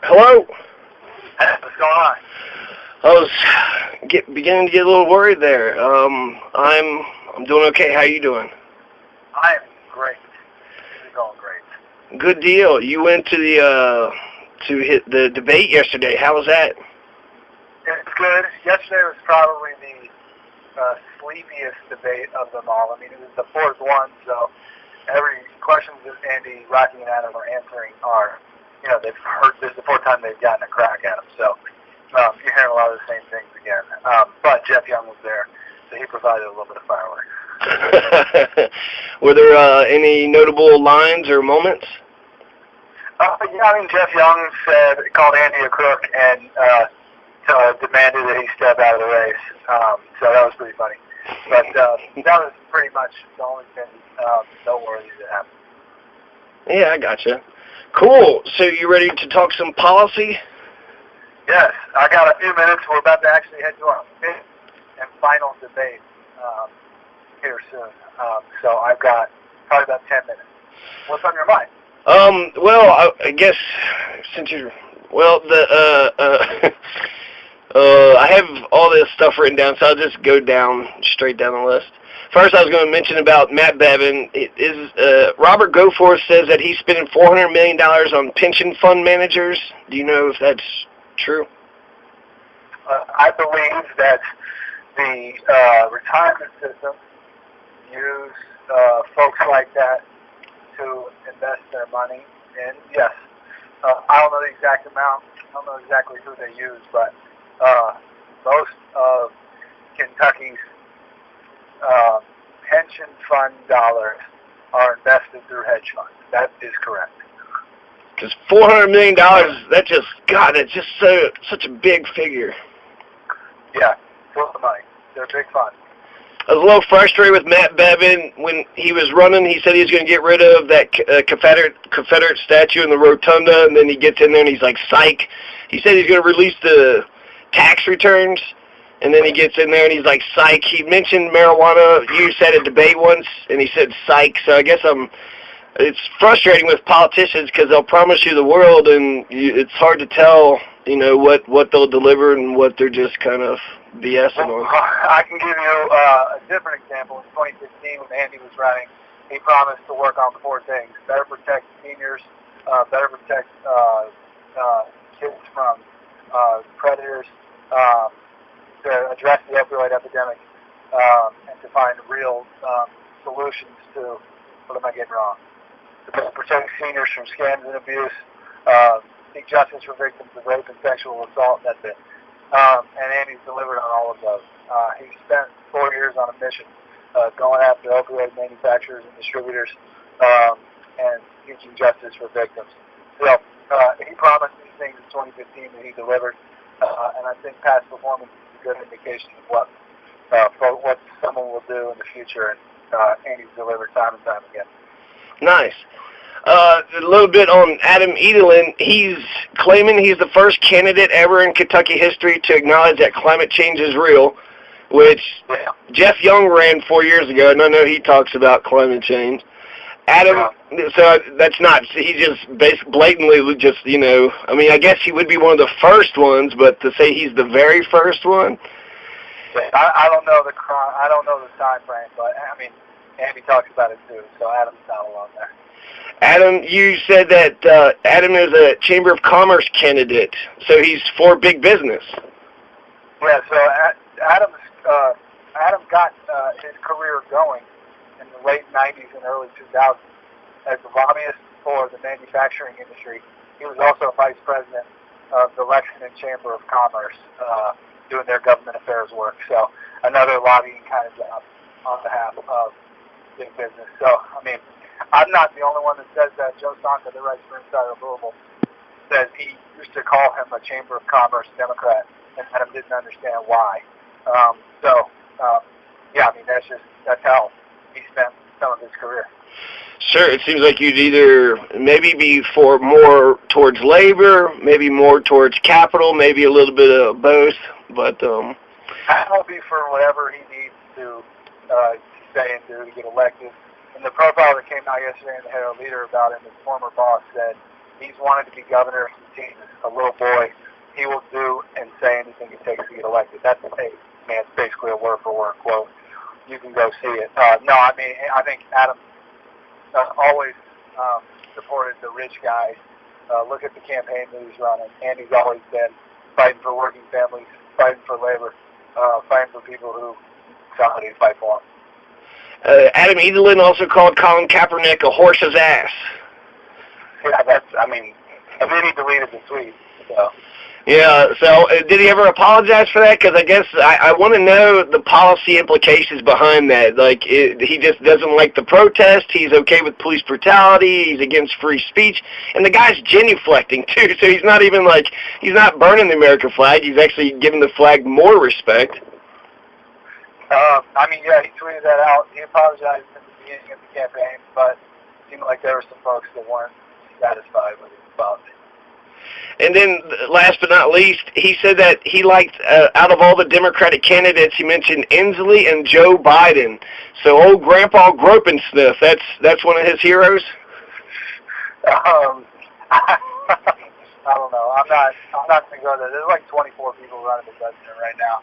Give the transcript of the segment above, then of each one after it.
Hello? Hey, what's going on? I was beginning to get a little worried there. I'm doing okay. How you doing? I am great. It's going great. Good deal. You went to hit the debate yesterday. How was that? It's good. Yesterday was probably the sleepiest debate of them all. I mean, it was the fourth one, so every questions that Andy, Rocky, and Adam are answering are, they've heard, this is the fourth time they've gotten a crack at them. So you're hearing a lot of the same things again. But Jeff Young was there, so he provided a little bit of fireworks. Were there any notable lines or moments? Yeah, I mean, Jeff Young called Andy a crook and demanded that he step out of the race. So that was pretty funny. But that was pretty much the only thing noteworthy that happened. Yeah, I gotcha. Cool. So you ready to talk some policy? Yes, I got a few minutes. We're about to actually head to our fifth and final debate here soon. So I've got probably about 10 minutes. What's on your mind? Well, I guess since you're, I have all this stuff written down, so I'll just go straight down the list. First, I was going to mention about Matt Bevin. Robert Goforth says that he's spending $400 million on pension fund managers. Do you know if that's true? I believe that the retirement system use folks like that to invest their money in. Yes. I don't know the exact amount. I don't know exactly who they use, but most of Kentucky's pension fund dollars are invested through hedge funds. That is correct. Because $400 million, that's just such a big figure. Yeah, full of money. They're big funds. I was a little frustrated with Matt Bevin. When he was running, he said he was going to get rid of that Confederate statue in the rotunda, and then he gets in there and he's like, psych. He said he's going to release the tax returns, and then he gets in there and he's like, psych. He mentioned marijuana use at a debate once, and he said psych. So I guess it's frustrating with politicians because they'll promise you the world, and it's hard to tell, what they'll deliver and what they're just kind of BSing on. I can give you a different example. In 2015, when Andy was running, he promised to work on four things: better protect seniors, better protect kids from predators, to address the opioid epidemic, and to find real solutions to, what am I getting wrong? To better protect seniors from scams and abuse, seek justice for victims of rape and sexual assault, and that's it. And Andy's delivered on all of those. He spent 4 years on a mission going after opioid manufacturers and distributors and seeking justice for victims. So he promised these things in 2015 that he delivered, and I think past performance is a good indication of what someone will do in the future, and Andy's delivered time and time again. Nice. A little bit on Adam Edelin. He's claiming he's the first candidate ever in Kentucky history to acknowledge that climate change is real, which Jeff Young ran 4 years ago, and I know he talks about climate change. Adam, so that's not, he just blatantly just, I guess he would be one of the first ones, but to say he's the very first one? I don't know the time frame, but, Andy talks about it too, so Adam's not alone there. Adam, you said that Adam is a Chamber of Commerce candidate, so he's for big business. Yeah, so Adam got his career going in the late 90s and early 2000s as a lobbyist for the manufacturing industry. He was also vice president of the Lexington Chamber of Commerce, doing their government affairs work. So another lobbying kind of job on behalf of big business. So, I'm not the only one that says that. Joe Sonka, the writes for Insider Louisville, says he used to call him a Chamber of Commerce Democrat, and Adam didn't understand why. That's how he spent some of his career. Sure, it seems like you'd either maybe be for more towards labor, maybe more towards capital, maybe a little bit of both, but Adam will be for whatever he needs to say and do to get elected. And the profile that came out yesterday in the Herald Leader about him, his former boss said He's wanted to be governor since he's a little boy. He will do and say anything it takes to get elected. That's it's basically a word-for-word quote. You can go see it. No, I mean, I think Adam always supported the rich guy. Look at the campaign that he's running. Andy's always been fighting for working families, fighting for labor, fighting for people who somebody to fight for him. Adam Edelin also called Colin Kaepernick a horse's ass. Yeah, and then he deleted the tweet. So. Yeah, so did he ever apologize for that? Because I guess I want to know the policy implications behind that. Like, he just doesn't like the protest, he's okay with police brutality, he's against free speech, and the guy's genuflecting, too, so he's not even, like, he's not burning the American flag, he's actually giving the flag more respect. Yeah, he tweeted that out. He apologized at the beginning of the campaign, but it seemed like there were some folks that weren't satisfied with his policy. And then, last but not least, he said that he liked, out of all the Democratic candidates, he mentioned Inslee and Joe Biden. So old Grandpa Gropensmith, that's one of his heroes? I don't know. I'm not going to go there. There's like 24 people running the president right now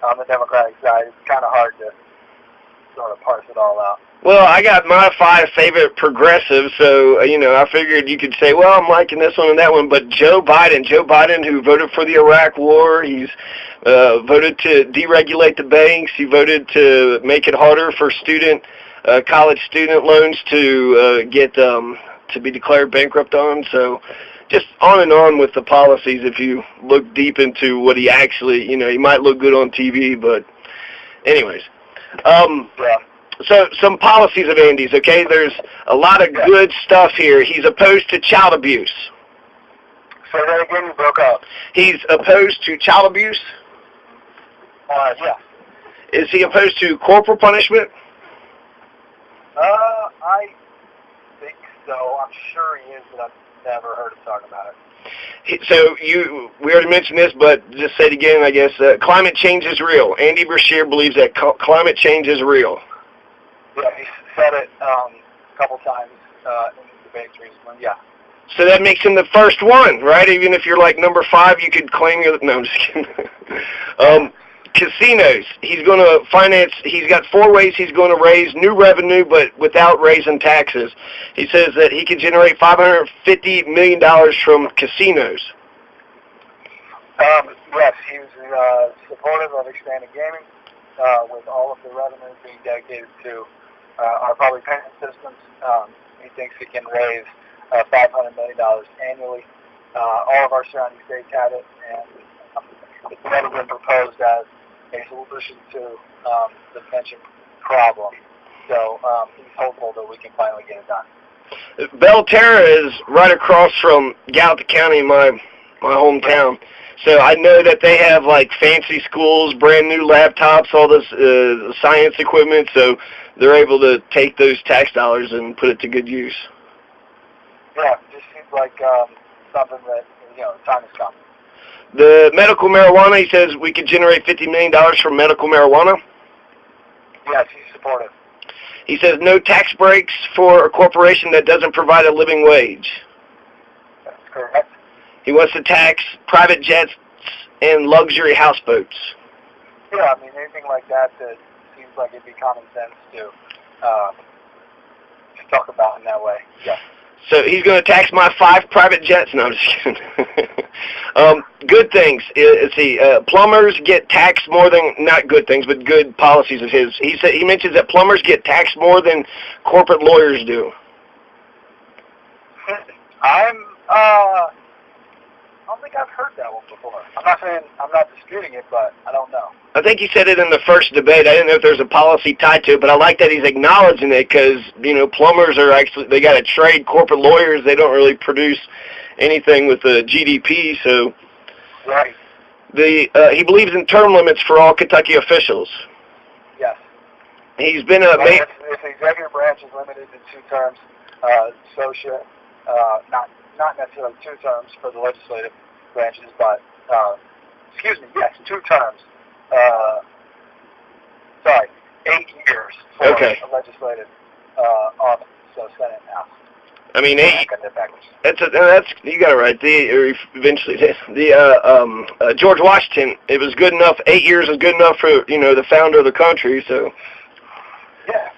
on the Democratic side. It's kind of hard to sort of parse it all out. Well, I got my 5 favorite progressives, so, I figured you could say, well, I'm liking this one and that one, but Joe Biden, who voted for the Iraq War, he's voted to deregulate the banks, he voted to make it harder for college student loans to get, to be declared bankrupt on, so just on and on with the policies if you look deep into what he actually, he might look good on TV, but anyways. Yeah. So, some policies of Andy's, okay? There's a lot of good stuff here. He's opposed to child abuse. Say that again, you broke up. He's opposed to child abuse? Yeah. Is he opposed to corporal punishment? I think so. I'm sure he is, but I've never heard him talk about it. So, we already mentioned this, but just say it again, I guess. Climate change is real. Andy Beshear believes that climate change is real. Yeah, he said it a couple times in the debates recently, yeah. So that makes him the first one, right? Even if you're like number 5, you could claim you're... No, I'm just kidding. Casinos. He's going to finance... He's got 4 ways he's going to raise new revenue, but without raising taxes. He says that he could generate $550 million from casinos. Yes, he's supportive of expanding gaming, with all of the revenue being dedicated to our public payment systems. He thinks he can raise $500 million annually. All of our surrounding states have it, and it's never been proposed as a solution to the pension problem. So he's hopeful that we can finally get it done. Belterra is right across from Gallatin County, my hometown. So I know that they have like fancy schools, brand new laptops, all this science equipment, so they're able to take those tax dollars and put it to good use. Yeah, it just seems like something that, time has come. The medical marijuana, he says we could generate $50 million from medical marijuana. Yes, he's supportive. He says no tax breaks for a corporation that doesn't provide a living wage. That's correct. He wants to tax private jets and luxury houseboats. Yeah, anything like that seems like it'd be common sense to talk about in that way. Yeah. So he's going to tax my 5 private jets. No, I'm just kidding. Good things. Let's see. Plumbers get taxed more than, not good things, but good policies of his. He mentions that plumbers get taxed more than corporate lawyers do. I don't think I've heard that one before. I'm not disputing it, but I don't know. I think he said it in the first debate. I didn't know if there's a policy tied to it, but I like that he's acknowledging it because, plumbers are actually, they got to trade. Corporate lawyers, they don't really produce anything with the GDP, so. Right. He believes in term limits for all Kentucky officials. Yes. He's been if the executive branch is limited to 2 terms, so should, not necessarily 2 terms for the legislative branches, but, 2 terms. 8 years for a legislative office, so Senate and House. I mean, I got that backwards. That's you got it right. George Washington. It was good enough. 8 years was good enough for the founder of the country. So. Yeah,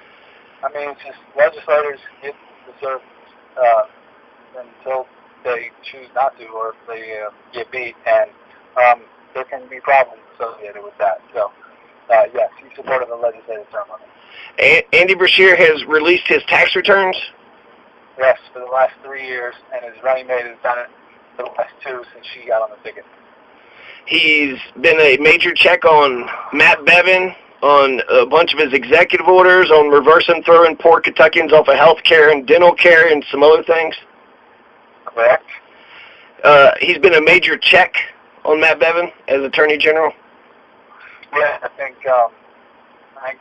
I mean, it's just legislators get deserved until they choose not to, or if they get beat, and there can be problems associated with that. So, yes, he supported the legislative ceremony. Andy Beshear has released his tax returns? Yes, for the last 3 years, and his running mate has done it for the last 2 since she got on the ticket. He's been a major check on Matt Bevin, on a bunch of his executive orders, on reversing throwing poor Kentuckians off of health care and dental care and some other things. Correct. He's been a major check on Matt Bevin as Attorney General. Yeah, I think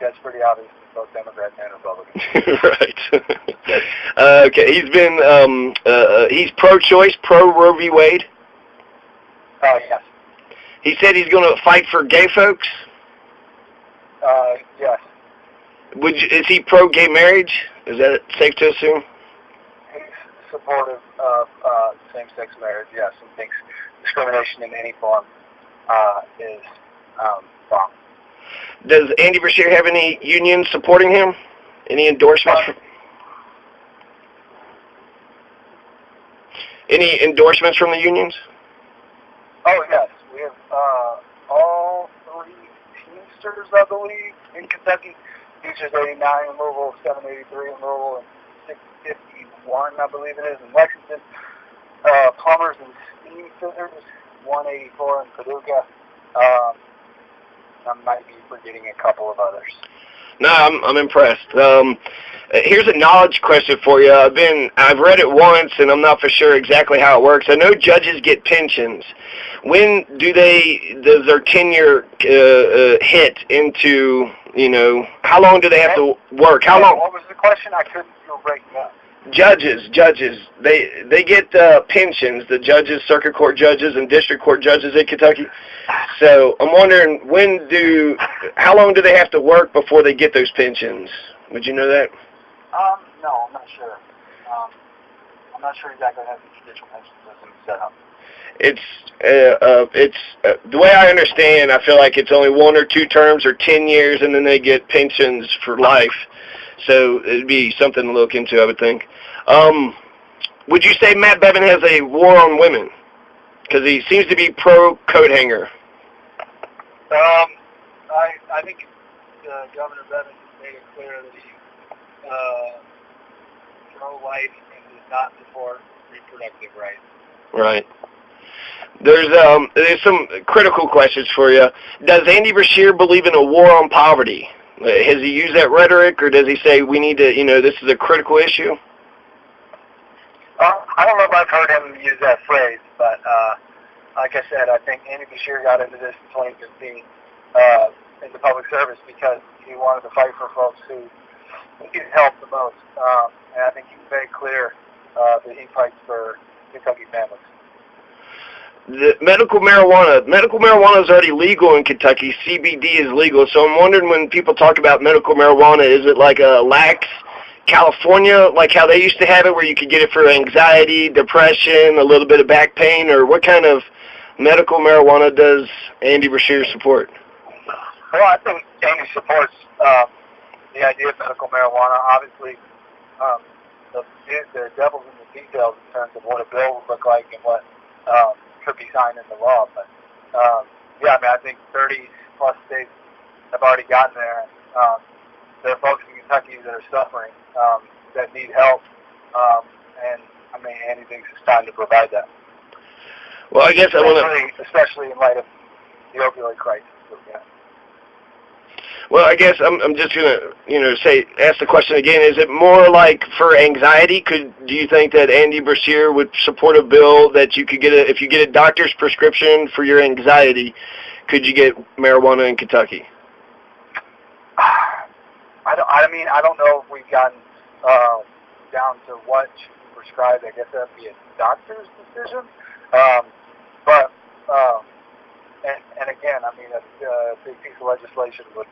that's pretty obvious to both Democrats and Republicans. Right. Okay, he's been he's pro-choice, pro-Roe v. Wade. Yes. He said he's going to fight for gay folks. Yes. Is he pro-gay marriage? Is that safe to assume? He's supportive of same-sex marriage, yes, and thinks discrimination in any form is wrong. Does Andy Beshear have any unions supporting him? Any endorsements? Any endorsements from the unions? Oh, yes. We have all 3 Teamsters, I believe, in Kentucky. Teachers 89 in Louisville, 783 in Louisville, and 651, I believe it is, in Lexington. Plumbers and steam fitters, 184 in Paducah. I might be forgetting a couple of others. No, I'm impressed. Here's a knowledge question for you. I've read it once, and I'm not for sure exactly how it works. I know judges get pensions. When does their tenure hit into, how long do they have to work? How long? What was the question? I couldn't break it up. Judges, they get pensions, the judges, circuit court judges, and district court judges in Kentucky. So I'm wondering, how long do they have to work before they get those pensions? Would you know that? No, I'm not sure. I'm not sure exactly how the judicial pension system is set up. It's the way I understand. I feel like it's only 1 or 2 terms or 10 years, and then they get pensions for life. So it'd be something to look into, I would think. Would you say Matt Bevin has a war on women? Because he seems to be pro-coat hanger. I think Governor Bevin made it clear that he's pro-life and does not support reproductive rights. Right. There's some critical questions for you. Does Andy Beshear believe in a war on poverty? Has he used that rhetoric, or does he say we need to, this is a critical issue? I don't know if I've heard him use that phrase, but like I said, I think Andy Beshear got into this in 2015 in the public service because he wanted to fight for folks who needed help the most. And I think he's very clear that he fights for Kentucky families. The medical marijuana is already legal in Kentucky. CBD is legal. So I'm wondering, when people talk about medical marijuana, is it like a lax California, like how they used to have it, where you could get it for anxiety, depression, a little bit of back pain, or what kind of medical marijuana does Andy Beshear support? Well, I think Andy supports the idea of medical marijuana. Obviously, the devil's in the details in terms of what a bill would look like and what could be signed into law. But yeah, I mean, I think 30 plus states have already gotten there. There are folks in Kentucky that are suffering, that need help, and I mean, Andy thinks it's time to provide that. Well, I guess especially in light of the opioid crisis. Yeah. Well, I guess I'm just gonna ask the question again. Is it more like for anxiety? Do you think that Andy Beshear would support a bill that you could get if you get a doctor's prescription for your anxiety, could you get marijuana in Kentucky? I don't know if we've gotten down to what should be prescribed. I guess that would be a doctor's decision. And again, I mean, a big piece of legislation would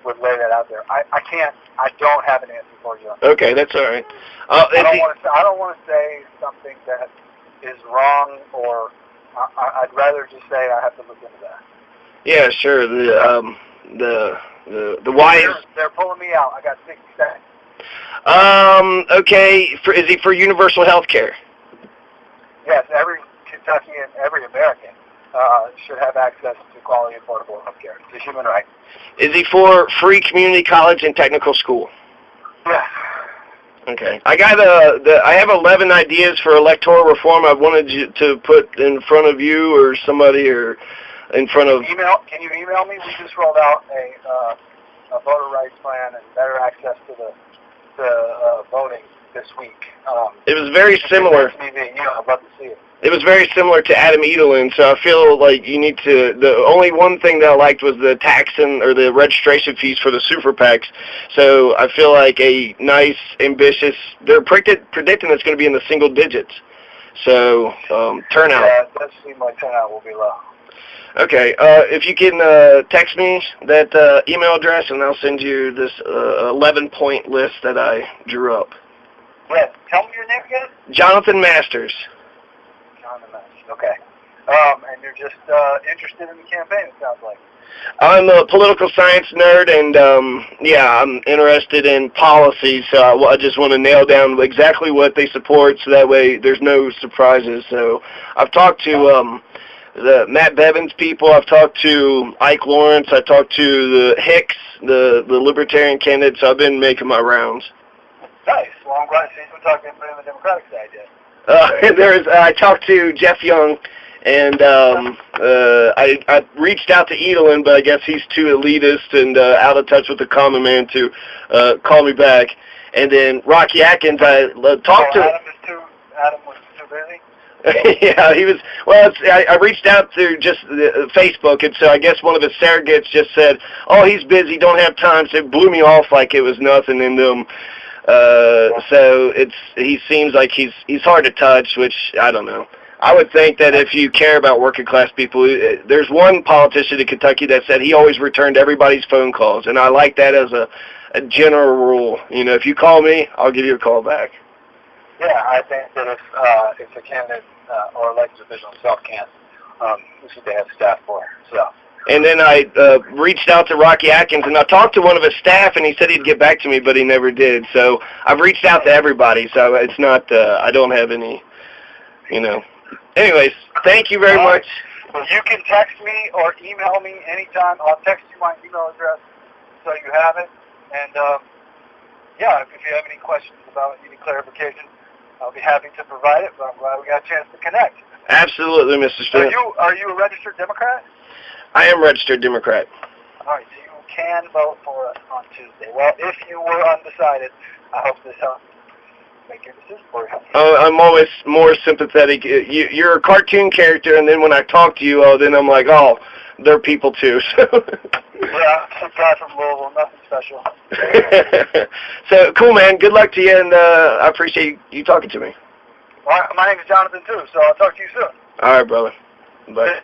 would lay that out there. I can't. I don't have an answer for you. Okay, that's all right. I don't want to say something that is wrong, or I'd rather just say I have to look into that. Yeah, sure. The wise. They're pulling me out. I got 60 seconds. Okay. Is he for universal health care? Yes, every Kentuckian, every American should have access to quality, affordable health care. It's a human right. Is he for free community college and technical school? Yes. Okay. I got I have 11 ideas for electoral reform I wanted you to put in front of you or somebody, or in front of... Can you email me? We just rolled out a voter rights plan and better access to the voting this week. It was very similar. I'd love to see it. It was very similar to Adam Edelin, so I feel like you need to... The only one thing that I liked was the taxing or the registration fees for the super PACs. So I feel like a nice, ambitious... They're predicting it's going to be in the single digits. So turnout. Yeah, it does seem like turnout will be low. Okay, if you can text me that email address, and I'll send you this 11-point list that I drew up. Yes. Tell me your name again? Jonathan Masters. Okay. And you're just interested in the campaign, it sounds like. I'm a political science nerd, and yeah, I'm interested in policy, so I just want to nail down exactly what they support, so that way there's no surprises. So I've talked to the Matt Bevins people, I've talked to Ike Lawrence, I talked to the Hicks, the Libertarian candidate, so I've been making my rounds. Nice. Well, I'm glad you've been talking to the Democratic side yet. I talked to Jeff Young, and I reached out to Edelin, but I guess he's too elitist and out of touch with the common man to call me back. And then Rocky Atkins, I talked to... Adam was too busy? Yeah, he was... Well, I reached out to just Facebook, and so I guess one of his surrogates just said, oh, he's busy, don't have time, so it blew me off like it was nothing, and so he seems like he's hard to touch, which I don't know. I would think that if you care about working class people, there's one politician in Kentucky that said he always returned everybody's phone calls, and I like that as a general rule. You know, if you call me, I'll give you a call back. Yeah, I think that if a candidate or elected official himself can't, this is what they have staff for. So. And then I reached out to Rocky Atkins, and I talked to one of his staff, and he said he'd get back to me, but he never did. So I've reached out to everybody, so it's not, I don't have any, you know. Anyways, thank you very much. You can text me or email me anytime. I'll text you my email address so you have it. And, yeah, if you have any questions about any clarification, I'll be happy to provide it, but I'm glad we got a chance to connect. Absolutely, Mr. Smith. Are you a registered Democrat? I am registered Democrat. All right, so you can vote for us on Tuesday. Well, if you were undecided, I hope this helps make your decision for you. I'm always more sympathetic. You're a cartoon character, and then when I talk to you, then I'm like, oh, they're people too. Yeah, I'm a guy from Louisville, nothing special. So, cool, man. Good luck to you, and I appreciate you talking to me. All right, my name is Jonathan, too, so I'll talk to you soon. All right, brother. Bye.